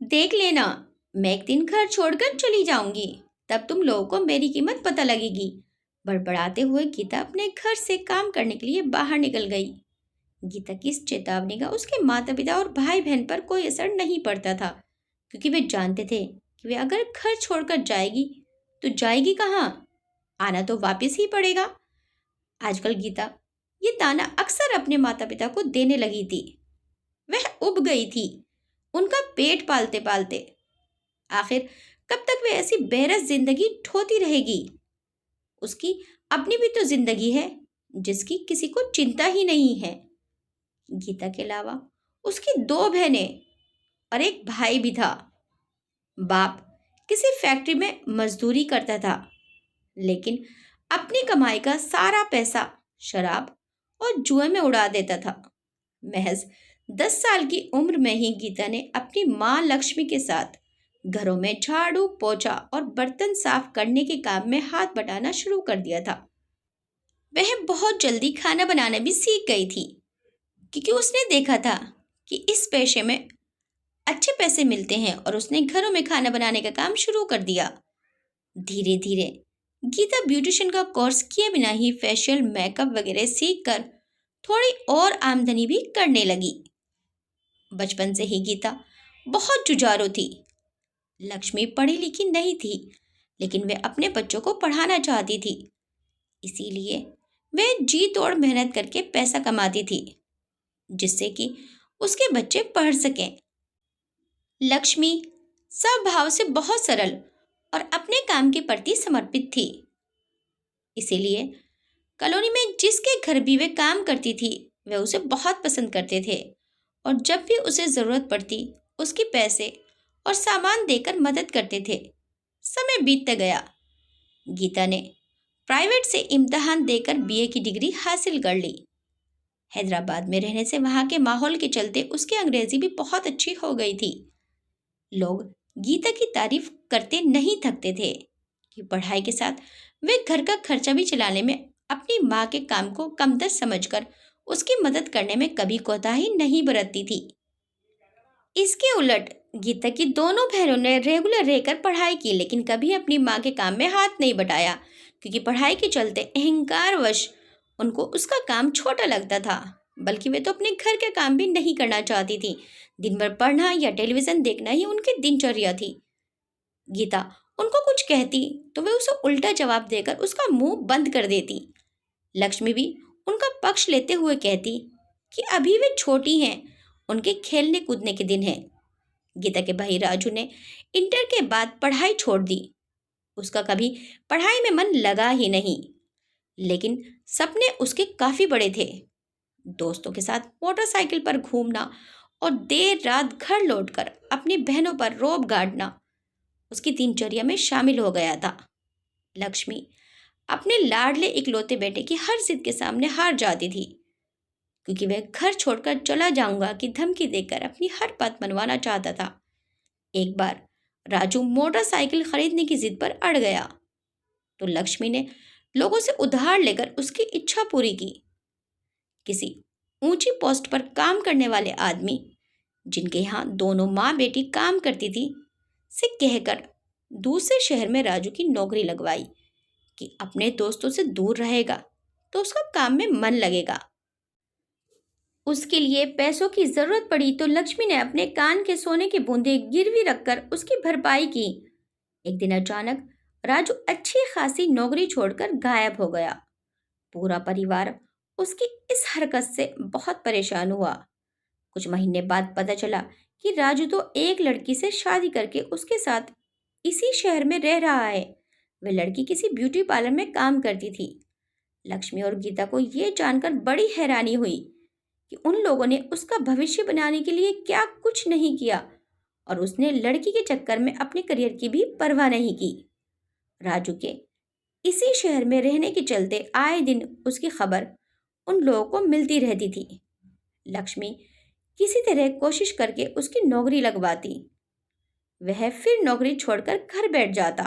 देख लेना, मैं एक दिन घर छोड़कर चली जाऊंगी, तब तुम लोगों को मेरी कीमत पता लगेगी। बड़बड़ाते हुए गीता अपने घर से काम करने के लिए बाहर निकल गई। गीता की इस चेतावनी का उसके माता पिता और भाई बहन पर कोई असर नहीं पड़ता था, क्योंकि वे जानते थे कि वे अगर घर छोड़कर जाएगी तो जाएगी कहाँ, आना तो वापस ही पड़ेगा। आजकल गीता ये ताना अक्सर अपने माता पिता को देने लगी थी। वह उब गई थी उनका पेट पालते पालते। आखिर कब तक वे ऐसी बेरस जिंदगी ढोती रहेगी। उसकी अपनी भी तो जिंदगी है जिसकी किसी को चिंता ही नहीं है। गीता के अलावा उसकी दो बहनें और एक भाई भी था। बाप किसी फैक्ट्री में मजदूरी करता था, लेकिन अपनी कमाई का सारा पैसा शराब और जुए में उड़ा देता था। महज 10 साल की उम्र में ही गीता ने अपनी माँ लक्ष्मी के साथ घरों में झाड़ू पोछा और बर्तन साफ करने के काम में हाथ बटाना शुरू कर दिया था। वह बहुत जल्दी खाना बनाना भी सीख गई थी, क्योंकि उसने देखा था कि इस पेशे में अच्छे पैसे मिलते हैं, और उसने घरों में खाना बनाने का काम शुरू कर दिया। धीरे धीरे गीता ब्यूटिशियन का कोर्स किए बिना ही फेशियल मेकअप वगैरह सीख कर थोड़ी और आमदनी भी करने लगी। बचपन से ही गीता बहुत जुझारू थी। लक्ष्मी पढ़ी लिखी नहीं थी, लेकिन वह अपने बच्चों को पढ़ाना चाहती थी। इसीलिए वह जी तोड़ मेहनत करके पैसा कमाती थी, जिससे कि उसके बच्चे पढ़ सकें। लक्ष्मी स्वभाव से बहुत सरल और अपने काम के प्रति समर्पित थी। इसीलिए कॉलोनी में जिसके घर भी वे काम करती थी, वे उसे बहुत पसंद करते थे, और जब भी उसे ज़रूरत पड़ती उसके पैसे और सामान देकर मदद करते थे। समय बीतता गया। गीता ने प्राइवेट से इम्तिहान देकर बीए की डिग्री हासिल कर ली। हैदराबाद में रहने से वहाँ के माहौल के चलते उसकी अंग्रेजी भी बहुत अच्छी हो गई थी। लोग गीता की तारीफ करते नहीं थकते थे कि पढ़ाई के साथ वे घर का खर्चा भी चलाने में अपनी माँ के काम को कमतर समझकर उसकी मदद करने में कभी कोताही नहीं बरतती थी। इसके उलट गीता की दोनों बहनों ने रेगुलर रहकर पढ़ाई की, लेकिन कभी अपनी माँ के काम में हाथ नहीं बटाया, क्योंकि पढ़ाई के चलते अहंकारवश उनको उसका काम छोटा लगता था। बल्कि वे तो अपने घर के काम भी नहीं करना चाहती थी। दिन भर पढ़ना या टेलीविजन देखना ही उनकी दिनचर्या थी। गीता उनको कुछ कहती तो वे उसे उल्टा जवाब देकर उसका मुंह बंद कर देती। लक्ष्मी भी उनका पक्ष लेते हुए कहती कि अभी वे छोटी हैं, उनके खेलने कूदने के दिन हैं। गीता के भाई राजू ने इंटर के बाद पढ़ाई छोड़ दी। उसका कभी पढ़ाई में मन लगा ही नहीं, लेकिन सपने उसके काफ़ी बड़े थे। दोस्तों के साथ मोटरसाइकिल पर घूमना और देर रात घर लौटकर अपनी बहनों पर रोब गाड़ना उसकी दिनचर्या में शामिल हो गया था। लक्ष्मी अपने लाडले इकलौते बेटे की हर जिद के सामने हार जाती थी, क्योंकि वह घर छोड़कर चला जाऊंगा की धमकी देकर अपनी हर बात मनवाना चाहता था। एक बार राजू मोटरसाइकिल खरीदने की जिद पर अड़ गया, तो लक्ष्मी ने लोगों से उधार लेकर उसकी इच्छा पूरी की। किसी ऊंची पोस्ट पर काम करने वाले आदमी, जिनके यहाँ दोनों माँ बेटी काम करती थी, से कहकर दूसरे शहर में राजू की नौकरी लगवाई कि अपने दोस्तों से दूर रहेगा तो उसका काम में मन लगेगा। उसके लिए पैसों की जरूरत पड़ी तो लक्ष्मी ने अपने कान के सोने की बूंदें गिरवी रखकर उसकी भरपाई की। एक दिन अचानक राजू अच्छी खासी नौकरी छोड़कर गायब हो गया। पूरा परिवार उसकी इस हरकत से बहुत परेशान हुआ। कुछ महीने बाद पता चला कि राजू तो एक लड़की से शादी करके उसके साथ इसी शहर में रह रहा है। वह लड़की किसी ब्यूटी पार्लर में काम करती थी। लक्ष्मी और गीता को यह जानकर बड़ी हैरानी हुई कि उन लोगों ने उसका भविष्य बनाने के लिए क्या कुछ नहीं किया, और उसने लड़की के चक्कर में अपने करियर की भी परवाह नहीं की। राजू के इसी शहर में रहने के चलते आए दिन उसकी खबर उन लोगों को मिलती रहती थी। लक्ष्मी किसी तरह कोशिश करके उसकी नौकरी लगवाती। वह फिर नौकरी छोड़कर घर बैठ जाता।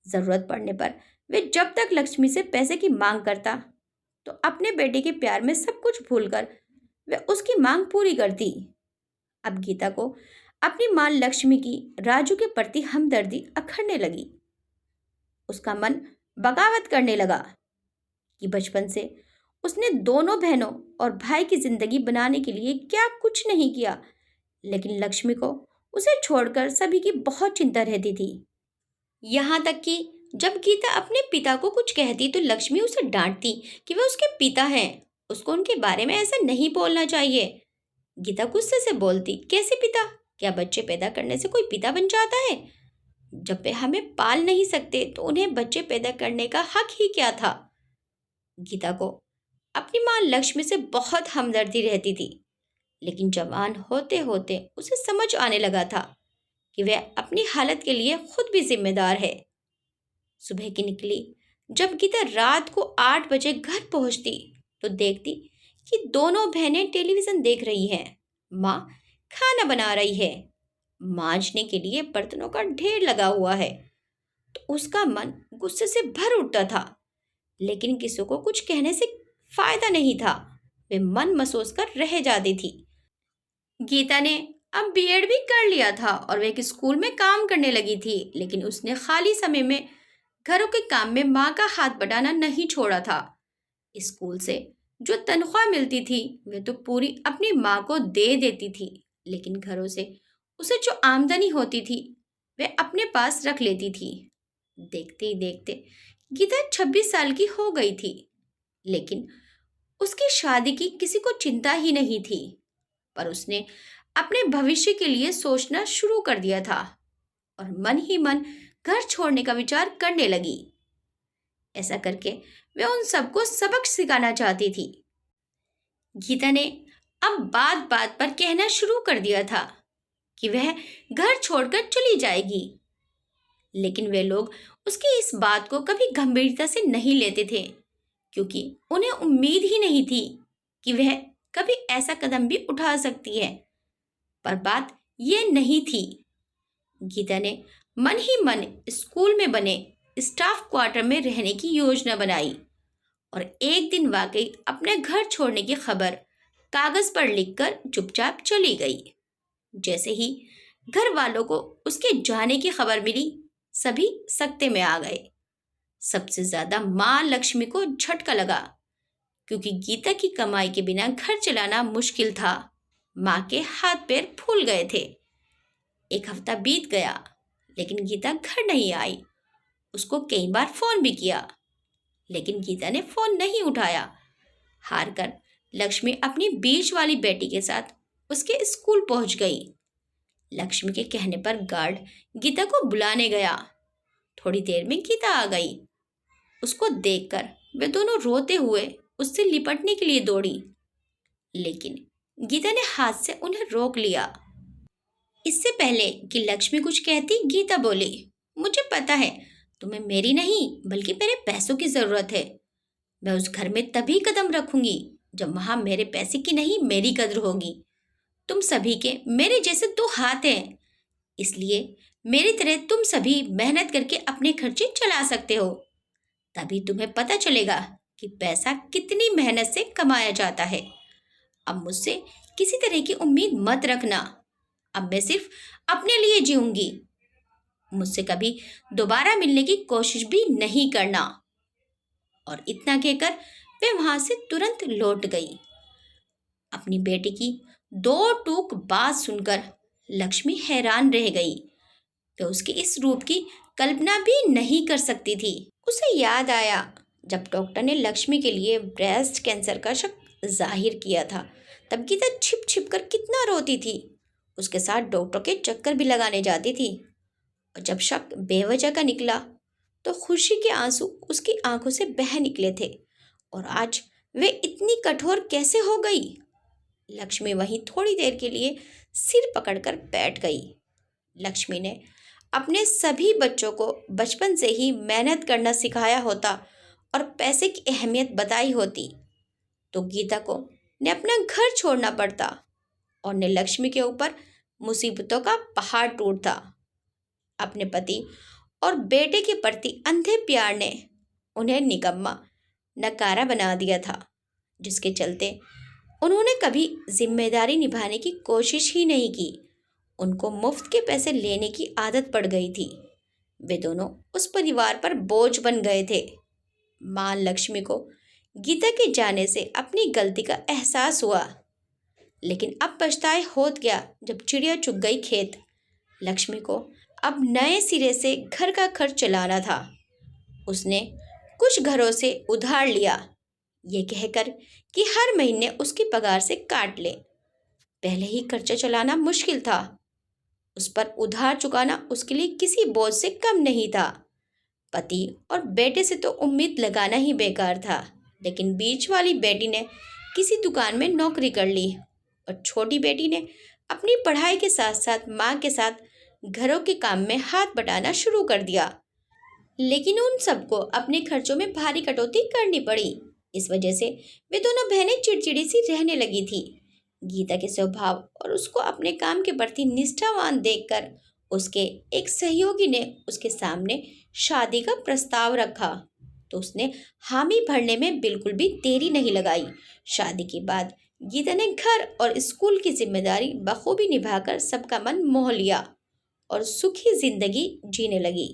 जरूरत पड़ने पर वे जब तक लक्ष्मी से पैसे की मांग करता, तो अपने बेटे के प्यार में सब कुछ भूलकर वह उसकी मांग पूरी करती। अब गीता को अपनी मां लक्ष्मी की राजू के प्रति हमदर्दी अखरने लगी। उसका मन बगावत करने लगा कि बचपन से उसने दोनों बहनों और भाई की जिंदगी बनाने के लिए क्या कुछ नहीं किया, लेकिन लक्ष्मी को उसे छोड़कर सभी की बहुत चिंता रहती थी। यहाँ तक कि जब गीता अपने पिता को कुछ कहती तो लक्ष्मी उसे डांटती कि वह उसके पिता हैं, उसको उनके बारे में ऐसा नहीं बोलना चाहिए। गीता गुस्से से बोलती, कैसे पिता? क्या बच्चे पैदा करने से कोई पिता बन जाता है? जब वे हमें पाल नहीं सकते तो उन्हें बच्चे पैदा करने का हक ही क्या था? गीता को अपनी मां लक्ष्मी से बहुत हमदर्दी रहती थी, लेकिन जवान होते होते उसे समझ आने लगा था कि वह अपनी हालत के लिए खुद भी जिम्मेदार है। सुबह की निकली जब गीता रात को 8 बजे घर पहुंचती तो देखती कि दोनों बहनें टेलीविजन देख रही हैं। माँ खाना बना रही है, मांजने के लिए बर्तनों का ढेर लगा हुआ है। तो उसका मन गुस्से से भर उठता था, लेकिन किसी को कुछ कहने से फायदा नहीं था। वे मन मसोस कर रह जाती थी। गीता ने अब बीएड भी कर लिया था और वे एक स्कूल में काम करने लगी थी, लेकिन उसने खाली समय में घरों के काम में माँ का हाथ बटाना नहीं छोड़ा था। स्कूल से जो तनख्वाह मिलती थी वे तो पूरी अपनी माँ को दे देती थी, लेकिन घरों से उसे जो आमदनी होती थी वे अपने पास रख लेती थी। देखते ही देखते गीता 26 साल की हो गई थी, लेकिन उसकी शादी की किसी को चिंता ही नहीं थी। पर उसने अपने भविष्य के लिए सोचना शुरू कर दिया था और मन ही मन घर छोड़ने का विचार करने लगी। ऐसा करके वे उन सबको सबक सिखाना चाहती थी। गीता ने अब बात बात पर कहना शुरू कर दिया था कि वह घर छोड़कर चली जाएगी, लेकिन वे लोग उसकी इस बात को कभी गंभीरता से नहीं लेते थे, क्योंकि उन्हें उम्मीद ही नहीं थी कि वह कभी ऐसा कदम भी उठा सकती है। पर बात यह नहीं थी। गीता ने मन ही मन स्कूल में बने स्टाफ क्वार्टर में रहने की योजना बनाई और एक दिन वाकई अपने घर छोड़ने की खबर कागज पर लिखकर चुपचाप चली गई। जैसे ही घर वालों को उसके जाने की खबर मिली, सभी सकते में आ गए। सबसे ज्यादा माँ लक्ष्मी को झटका लगा, क्योंकि गीता की कमाई के बिना घर चलाना मुश्किल था। माँ के हाथ पैर फूल गए थे। एक हफ्ता बीत गया, लेकिन गीता घर नहीं आई। उसको कई बार फोन भी किया, लेकिन गीता ने फोन नहीं उठाया। हार कर लक्ष्मी अपनी बीच वाली बेटी के साथ उसके स्कूल पहुंच गई। लक्ष्मी के कहने पर गार्ड गीता को बुलाने गया। थोड़ी देर में गीता आ गई। उसको देखकर वे दोनों रोते हुए उससे लिपटने के लिए दौड़ी, लेकिन गीता ने हाथ से उन्हें रोक लिया। इससे पहले कि लक्ष्मी कुछ कहती, गीता बोली, मुझे पता है तुम्हें मेरी नहीं बल्कि मेरे पैसों की जरूरत है। मैं उस घर में तभी कदम रखूंगी जब वहां मेरे पैसे की नहीं मेरी कद्र होगी। तुम सभी के मेरे जैसे 2 हाथ हैं, इसलिए मेरी तरह तुम सभी मेहनत करके अपने खर्चे चला सकते हो। तभी तुम्हें पता चलेगा कि पैसा कितनी मेहनत से कमाया जाता है। अब मुझसे किसी तरह की उम्मीद मत रखना। अब मैं सिर्फ अपने लिए जीऊंगी। मुझसे कभी दोबारा मिलने की कोशिश भी नहीं करना। और इतना कहकर वे वहां से तुरंत लौट गई। अपनी बेटी की 2 टूक बात सुनकर लक्ष्मी हैरान रह गई। वे उसके इस रूप की कल्पना भी नहीं कर सकती थी। उसे याद आया जब डॉक्टर ने लक्ष्मी के लिए ब्रेस्ट कैंसर का शक जाहिर किया था। तब गीता छिप छिप कर कितना रोती थी। उसके साथ डॉक्टर के चक्कर भी लगाने जाती थी। और जब शक बेवजह का निकला तो खुशी के आंसू उसकी आंखों से बह निकले थे। और आज वे इतनी कठोर कैसे हो गई? लक्ष्मी वहीं थोड़ी देर के लिए सिर पकड़कर बैठ गई। लक्ष्मी ने अपने सभी बच्चों को बचपन से ही मेहनत करना सिखाया होता और पैसे की अहमियत बताई होती तो गीता को ने अपना घर छोड़ना पड़ता और ने लक्ष्मी के ऊपर मुसीबतों का पहाड़ टूटता। अपने पति और बेटे के प्रति अंधे प्यार ने उन्हें निकम्मा नकारा बना दिया था, जिसके चलते उन्होंने कभी जिम्मेदारी निभाने की कोशिश ही नहीं की उनको मुफ्त के पैसे लेने की आदत पड़ गई थी। वे दोनों उस परिवार पर बोझ बन गए थे। माँ लक्ष्मी को गीता के जाने से अपनी गलती का एहसास हुआ, लेकिन अब पछताए होत गया जब चिड़िया चुग गई खेत। लक्ष्मी को अब नए सिरे से घर का खर्च चलाना था। उसने कुछ घरों से उधार लिया, ये कहकर कि हर महीने उसकी पगार से काट ले। पहले ही खर्चा चलाना मुश्किल था, उस पर उधार चुकाना उसके लिए किसी बोझ से कम नहीं था। पति और बेटे से तो उम्मीद लगाना ही बेकार था, लेकिन बीच वाली बेटी ने किसी दुकान में नौकरी कर ली और छोटी बेटी ने अपनी पढ़ाई के साथ साथ माँ के साथ घरों के काम में हाथ बटाना शुरू कर दिया। लेकिन उन सबको अपने खर्चों में भारी कटौती करनी पड़ी। इस वजह से वे दोनों बहनें चिड़चिड़ी सी रहने लगी थी। गीता के स्वभाव और उसको अपने काम के प्रति निष्ठावान देखकर उसके एक सहयोगी ने उसके सामने शादी का प्रस्ताव रखा, तो उसने हामी भरने में बिल्कुल भी देरी नहीं लगाई। शादी के बाद गीता ने घर और स्कूल की जिम्मेदारी बखूबी निभाकर सबका मन मोह लिया और सुखी जिंदगी जीने लगी।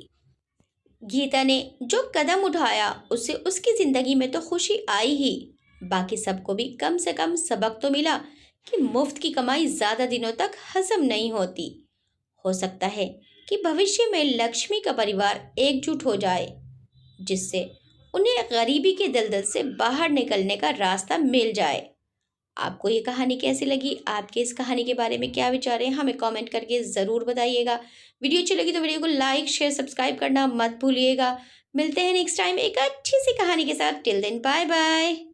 गीता ने जो कदम उठाया उससे उसकी जिंदगी में तो खुशी आई ही, बाकी सबको भी कम से कम सबक तो मिला कि मुफ्त की कमाई ज्यादा दिनों तक हजम नहीं होती। हो सकता है कि भविष्य में लक्ष्मी का परिवार एकजुट हो जाए, जिससे उन्हें गरीबी के दलदल से बाहर निकलने का रास्ता मिल जाए। आपको ये कहानी कैसी लगी? आपके इस कहानी के बारे में क्या विचार है? हमें कमेंट करके ज़रूर बताइएगा। वीडियो अच्छी लगी तो वीडियो को लाइक शेयर सब्सक्राइब करना मत भूलिएगा। मिलते हैं नेक्स्ट टाइम एक अच्छी सी कहानी के साथ। Till then bye bye.